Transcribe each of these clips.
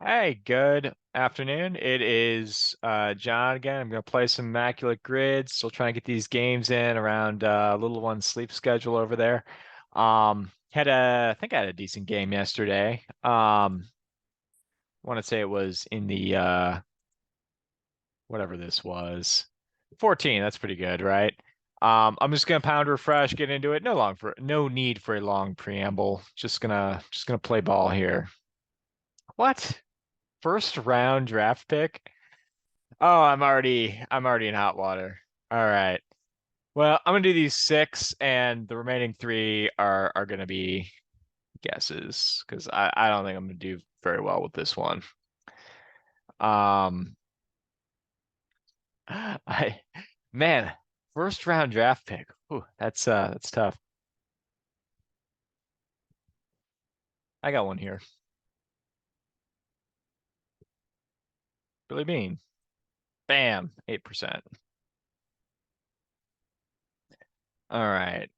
Hey, good afternoon. It is John again. I'm gonna play some Immaculate Grid. Still trying to get these games in around little one's sleep schedule over there. I think I had a decent game yesterday. I want to say it was in the whatever this was. 14, that's pretty good, right? I'm just gonna pound refresh, get into it. No need for a long preamble. Just gonna play ball here. What? First round draft pick? Oh, I'm already in hot water. All right. Well, I'm gonna do these six, and the remaining three are gonna be guesses because I don't think I'm gonna do very well with this one. Um, I man, first round draft pick. Ooh, that's tough. I got one here. Billy Bean. Bam, 8%. All right.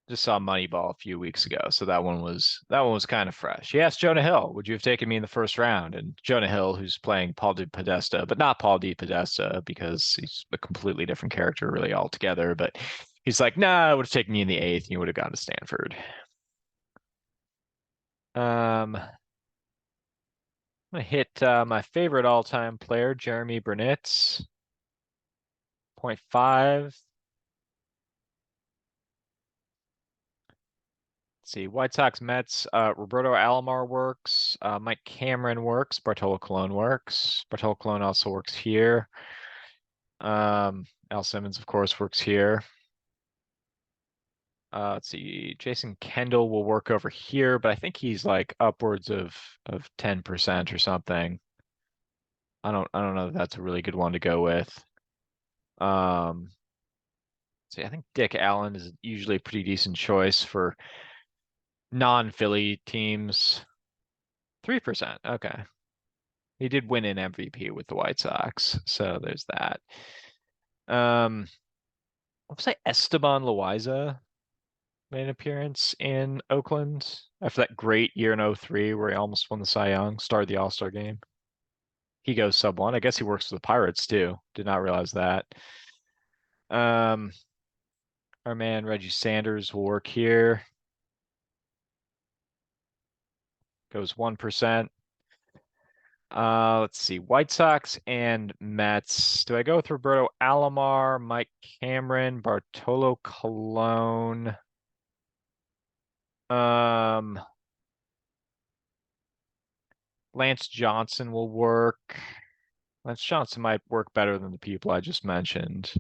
Just saw Moneyball a few weeks ago, so that one was kind of fresh. He asked Jonah Hill, "Would you have taken me in the first round?" And Jonah Hill, who's playing Paul Di Podesta, but not Paul Di Podesta because he's a completely different character, really altogether. But he's like, "Nah, I would have taken you in the eighth, and you would have gone to Stanford." I'm gonna hit my favorite all-time player, Jeremy Burnett, point 0.5. See, White Sox, Mets, Roberto Alomar works, Mike Cameron works, Bartolo Colon works. Bartolo Colon also works here. Al Simmons, of course, works here. Let's see, Jason Kendall will work over here, but I think he's like upwards of 10% or something. I don't know if that's a really good one to go with. Um, see, I think Dick Allen is usually a pretty decent choice for non-Philly teams. 3%. Okay. He did win an MVP with the White Sox, so there's that. I'll say Esteban Loaiza made an appearance in Oakland after that great year in '03 where he almost won the Cy Young, started the All-Star game. He goes sub one. I guess he works for the Pirates too. Did not realize that. Um, our man Reggie Sanders will work here. Goes 1%. Let's see. White Sox and Mets. Do I go with Roberto Alomar, Mike Cameron, Bartolo Colon? Um, Lance Johnson will work. Lance Johnson might work better than the people I just mentioned.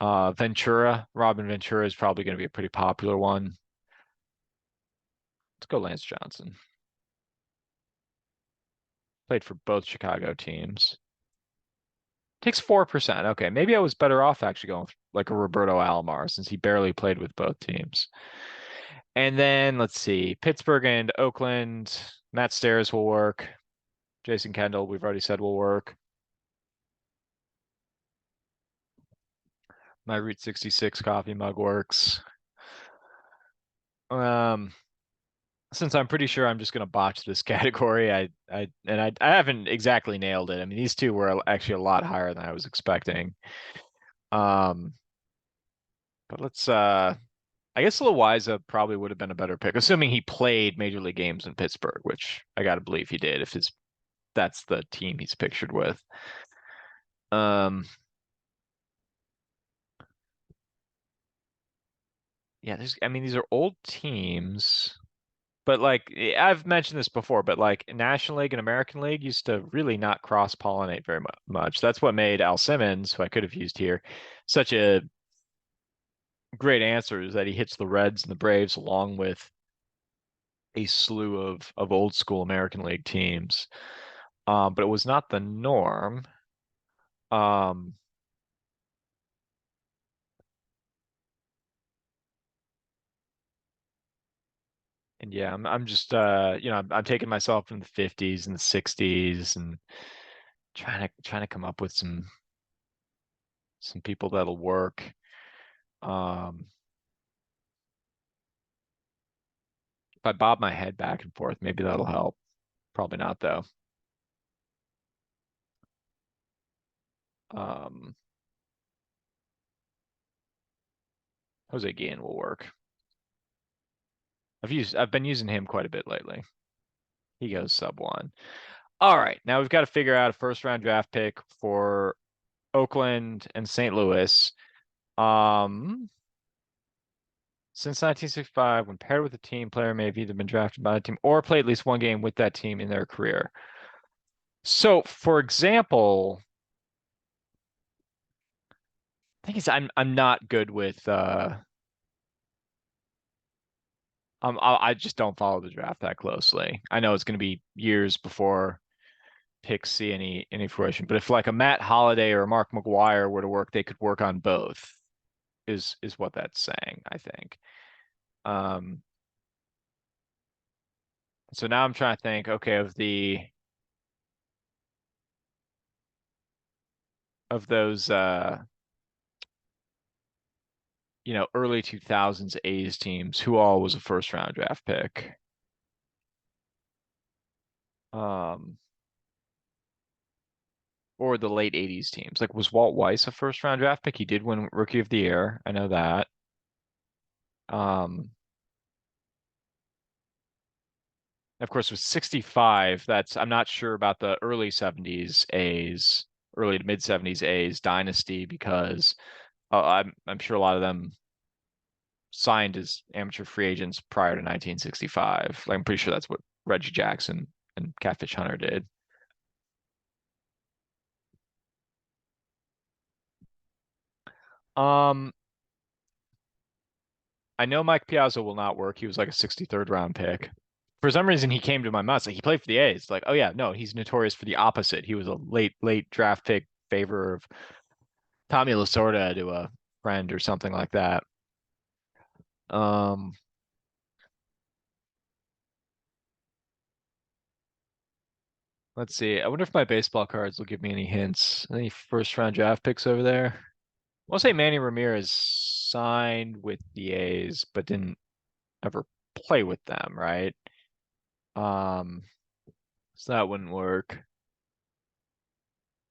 Ventura, Robin Ventura is probably going to be a pretty popular one. Let's go Lance Johnson. Played for both Chicago teams. Takes 4%. Okay, maybe I was better off actually going like a Roberto Alomar since he barely played with both teams. And then let's see, Pittsburgh and Oakland. Matt Stairs will work. Jason Kendall, we've already said will work. My Route 66 coffee mug works. Um, since I'm pretty sure I'm just gonna botch this category, I haven't exactly nailed it. I mean, these two were actually a lot higher than I was expecting. Um, but let's I guess Loaiza probably would have been a better pick, assuming he played major league games in Pittsburgh, which I gotta believe he did if his that's the team he's pictured with. Um, yeah, I mean, these are old teams. But like I've mentioned this before, but like National League and American League used to really not cross-pollinate very much. That's what made Al Simmons, who I could have used here, such a great answer is that he hits the Reds and the Braves along with a slew of old school American League teams. But it was not the norm. Um, and yeah, I'm just I'm taking myself in the 50s and the 60s and trying to come up with some people that'll work. Um, If I bob my head back and forth, maybe that'll help. Probably not though. Um, Jose Guillen will work. I've been using him quite a bit lately. He goes sub one. All right, now we've got to figure out a first round draft pick for Oakland and St. Louis. Um, since 1965, when paired with a team, player may have either been drafted by the team or played at least one game with that team in their career. So, for example, thing is, I'm not good with I just don't follow the draft that closely. I know it's going to be years before picks see any fruition, but if like a Matt Holliday or a Mark McGuire were to work, they could work on both. Is what that's saying, I think. Um, so now I'm trying to think, okay, of those early 2000s A's teams, who all was a first round draft pick? Um, or the late 80s teams. Like, was Walt Weiss a first round draft pick? He did win Rookie of the Year. I know that. Um, of course, with 65, I'm not sure about the early 70s A's, early to mid 70s A's dynasty because I'm sure a lot of them signed as amateur free agents prior to 1965. Like, I'm pretty sure that's what Reggie Jackson and Catfish Hunter did. Um, I know Mike Piazza will not work. He was like a 63rd round pick. For some reason, he came to my mind. It's like he played for the A's. Like, oh yeah, no, he's notorious for the opposite. He was a late draft pick favor of Tommy Lasorda to a friend or something like that. Um, let's see. I wonder if my baseball cards will give me any hints. Any first round draft picks over there? I'll say Manny Ramirez signed with the A's, but didn't ever play with them, right? Um, so that wouldn't work.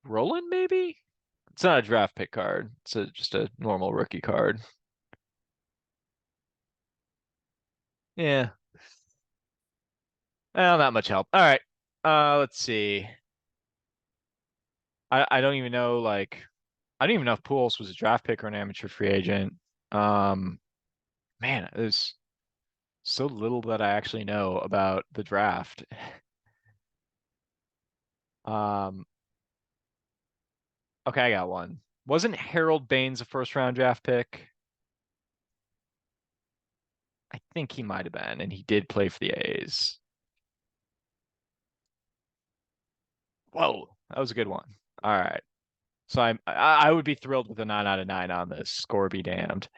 Roland, maybe? It's not a draft pick card. It's just a normal rookie card. Yeah. Well, not much help. All right. Let's see. I don't even know I don't even know if Pujols was a draft pick or an amateur free agent. Um, man, there's so little that I actually know about the draft. Um, okay, I got one. Wasn't Harold Baines a first round draft pick? I think he might have been, and he did play for the A's. Whoa, that was a good one. All right. So I would be thrilled with a 9 out of 9 on this. Score be damned.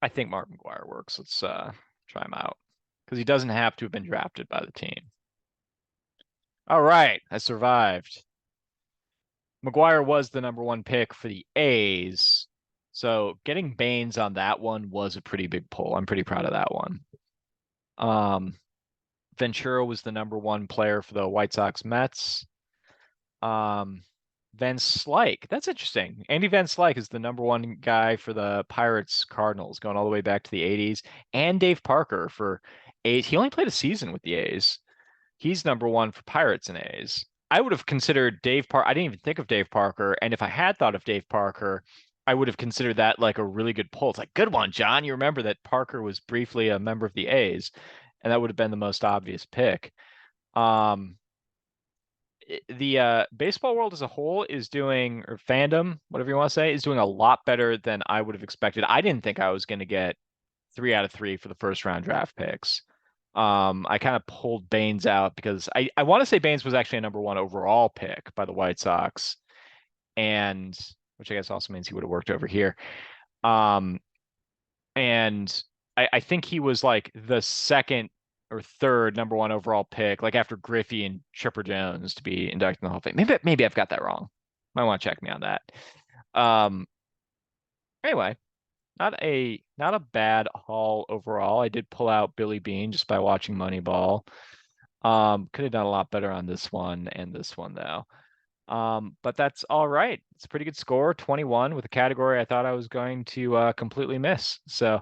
I think Mark McGuire works. Let's try him out. Because he doesn't have to have been drafted by the team. All right, I survived. McGuire was the number one pick for the A's. So getting Baines on that one was a pretty big pull. I'm pretty proud of that one. Um, Ventura was the number one player for the White Sox Mets. Um, Van Slyke, that's interesting. Andy Van Slyke is the number one guy for the Pirates Cardinals, going all the way back to the 80s. And Dave Parker for A's. He only played a season with the A's. He's number one for Pirates and A's. I would have considered Dave Parker. I didn't even think of Dave Parker. And if I had thought of Dave Parker, I would have considered that like a really good pull. It's like, good one, John. You remember that Parker was briefly a member of the A's, and that would have been the most obvious pick. Um, the baseball world as a whole is doing, or fandom, whatever you want to say, is doing a lot better than I would have expected. I didn't think I was going to get 3 out of 3 for the first round draft picks. I kind of pulled Baines out because I want to say Baines was actually a number one overall pick by the White Sox, and which I guess also means he would have worked over here. Um, and I think he was like the second or third number one overall pick, like after Griffey and Chipper Jones to be inducted in the Hall of Fame. Maybe I've got that wrong. Might want to check me on that. Um, anyway, not a bad haul overall. I did pull out Billy Bean just by watching Moneyball. Could have done a lot better on this one and this one though. But that's all right. It's a pretty good score, 21 with a category I thought I was going to completely miss. So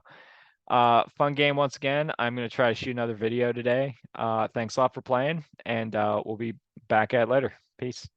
fun game once again. I'm gonna try to shoot another video today. Thanks a lot for playing, and we'll be back at it later. Peace.